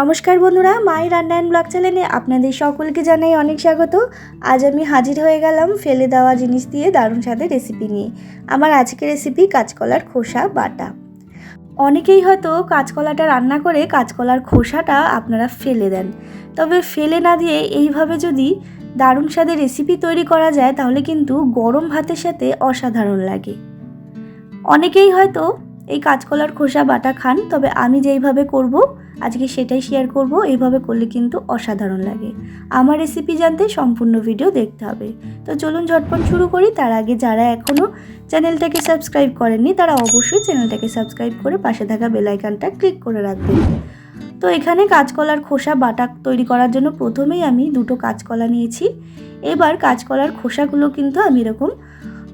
নমস্কার বন্ধুরা, মায়ের রান্না অ্যান্ড ব্লগ চ্যানেলে আপনাদের সকলকে জানাই অনেক স্বাগত। আজ আমি হাজির হয়ে গেলাম ফেলে দেওয়া জিনিস দিয়ে দারুণ স্বাদের রেসিপি নিয়ে। আমার আজকের রেসিপি কাঁচকলার খোসা বাটা। অনেকেই হয়তো কাঁচকলাটা রান্না করে কাঁচকলার খোসাটা আপনারা ফেলে দেন, তবে ফেলে না দিয়ে এইভাবে যদি দারুণ স্বাদের রেসিপি তৈরি করা যায় তাহলে কিন্তু গরম ভাতের সাথে অসাধারণ লাগে। অনেকেই হয়তো এই কাঁচকলার খোসা বাটা খান, তবে আমি যেইভাবে করব আজকে সেটাই শেয়ার করব। এইভাবে করলে কিন্তু অসাধারণ লাগে। আমার রেসিপি জানতে সম্পূর্ণ ভিডিও দেখতে হবে। তো চলুন ঝটপট শুরু করি। তার আগে যারা এখনও চ্যানেলটাকে সাবস্ক্রাইব করেননি তারা অবশ্যই চ্যানেলটাকে সাবস্ক্রাইব করে পাশে থাকা বেল আইকনটা ক্লিক করে রাখবেন। তো এখানে কাঁচকলার খোসা বাটা তৈরি করার জন্য প্রথমেই আমি দুটো কাঁচকলা নিয়েছি। এবার কাঁচকলার খোসাগুলো কিন্তু আমি এরকম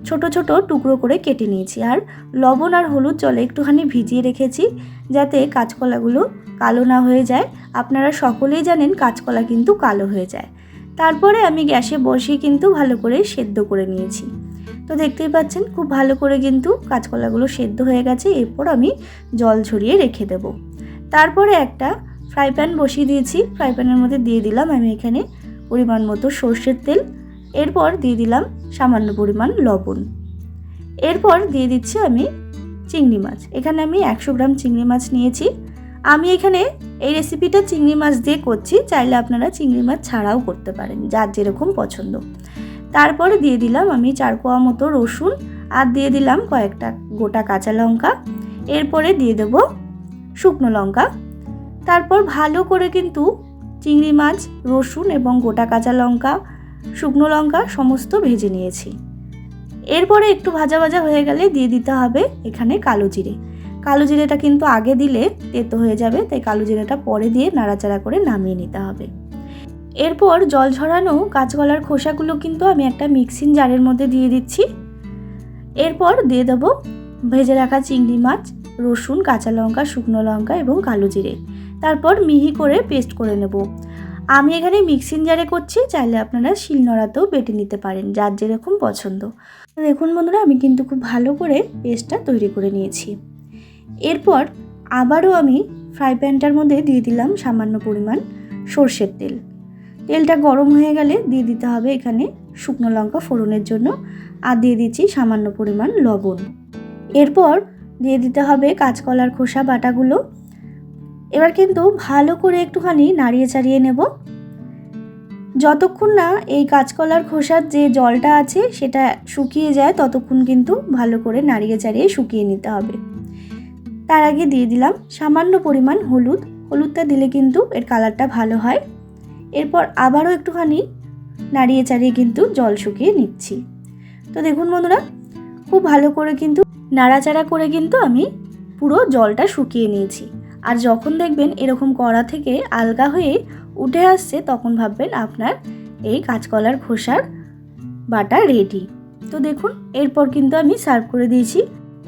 ছোট ছোট টুকরো করে কেটে নিয়েছি, আর লবণ আর হলুদ জলে একটুখানি ভিজিয়ে রেখেছি যাতে কাঁচকলাগুলো কালো না হয়ে যায়। আপনারা সকলেই জানেন কাঁচকলা কিন্তু কালো হয়ে যায়। তারপরে আমি গ্যাসে বসিয়ে কিন্তু ভালো করে সেদ্ধ করে নিয়েছি। তো দেখতেই পাচ্ছেন খুব ভালো করে কিন্তু কাঁচকলাগুলো সেদ্ধ হয়ে গেছে। এরপর আমি জল ঝরিয়ে রেখে দেব। তারপরে একটা ফ্রাই প্যান বসিয়ে দিয়েছি। ফ্রাই প্যানের মধ্যে দিয়ে দিলাম আমি এখানে পরিমাণ মতো সর্ষের তেল। এরপর দিয়ে দিলাম সামান্য পরিমাণ লবণ। এরপর দিয়ে দিচ্ছি আমি চিংড়ি মাছ। এখানে আমি 100 গ্রাম চিংড়ি মাছ নিয়েছি। আমি এখানে এই রেসিপিটা চিংড়ি মাছ দিয়ে করছি, চাইলে আপনারা চিংড়ি মাছ ছাড়াও করতে পারেন, যার যেরকম পছন্দ। তারপরে দিয়ে দিলাম আমি 4 কোয়া মতো রসুন, আর দিয়ে দিলাম কয়েকটা গোটা কাঁচা লঙ্কা। এরপরে দিয়ে দেব শুকনো লঙ্কা। তারপর ভালো করে কিন্তু চিংড়ি মাছ, রসুন এবং গোটা কাঁচা লঙ্কা, শুকনো লঙ্কা সমস্ত ভেজে নিয়েছি। এরপরে একটু ভাজা ভাজা হয়ে গেলে দিয়ে দিতে হবে এখানে কালো জিরে। কালো জিরেটা কিন্তু আগে দিলে তেতো হয়ে যাবে, তাই কালো জিরেটা পরে দিয়ে নাড়াচাড়া করে নামিয়ে নিতে হবে। এরপর জল ঝরানো কাঁচকলার খোসাগুলো কিন্তু আমি একটা মিক্সিং জারের মধ্যে দিয়ে দিচ্ছি। এরপর দিয়ে দেবো ভেজে রাখা চিংড়ি মাছ, রসুন, কাঁচা লঙ্কা, শুকনো লঙ্কা এবং কালো জিরে। তারপর মিহি করে পেস্ট করে নেব। আমি এখানে মিক্সিং জারে করছি, চাইলে আপনারা শিলনোড়াতেও বেটে নিতে পারেন, যার যেরকম পছন্দ। দেখুন বন্ধুরা, আমি কিন্তু খুব ভালো করে পেস্টটা তৈরি করে নিয়েছি। এরপর আবারও আমি ফ্রাই প্যানটার মধ্যে দিয়ে দিলাম সামান্য পরিমাণ সর্ষের তেল। তেলটা গরম হয়ে গেলে দিয়ে দিতে হবে এখানে শুকনো লঙ্কা ফোড়নের জন্য, আর দিয়ে দিচ্ছি সামান্য পরিমাণ লবণ। এরপর দিয়ে দিতে হবে কাঁচকলার খোসা বাটাগুলো। এবার কিন্তু ভালো করে একটুখানি নাড়িয়ে চাড়িয়ে নেব। যতক্ষণ না এই কাঁচকলার খোসার যে জলটা আছে সেটা শুকিয়ে যায় ততক্ষণ কিন্তু ভালো করে নাড়িয়ে চাড়িয়ে শুকিয়ে নিতে হবে। তার আগে দিয়ে দিলাম সামান্য পরিমাণ হলুদ। হলুদটা দিলে কিন্তু এর কালারটা ভালো হয়। এরপর আবারও একটুখানি নাড়িয়ে চাড়িয়ে কিন্তু জল শুকিয়ে নিচ্ছি। তো দেখুন বন্ধুরা, খুব ভালো করে কিন্তু নাড়াচাড়া করে কিন্তু আমি পুরো জলটা শুকিয়ে নিয়েছি। আর যখন দেখবেন এরকম কড়া থেকে আলগা হয়ে উঠে আসছে তখন ভাববেন আপনার এই কাঁচকলার খোসার বাটা রেডি। তো দেখুন এরপর কিন্তু আমি সার্ভ করে দিয়েছি।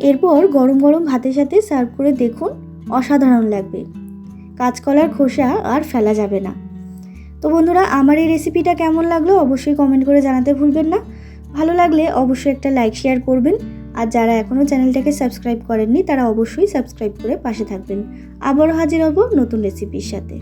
এরপর গরম গরম ভাতের সাথে সার্ভ করে দেখুন, অসাধারণ লাগবে। কাঁচকলার খোসা আর ফেলা যাবে না। তো বন্ধুরা, আমার এই রেসিপিটা কেমন লাগলো অবশ্যই কমেন্ট করে জানাতে ভুলবেন না। ভালো লাগলে অবশ্যই একটা লাইক শেয়ার করবেন। আর যারা এখনও চ্যানেলটাকে সাবস্ক্রাইব করেননি তারা অবশ্যই সাবস্ক্রাইব করে পাশে থাকবেন। আবারও হাজির হব নতুন রেসিপির সাথে।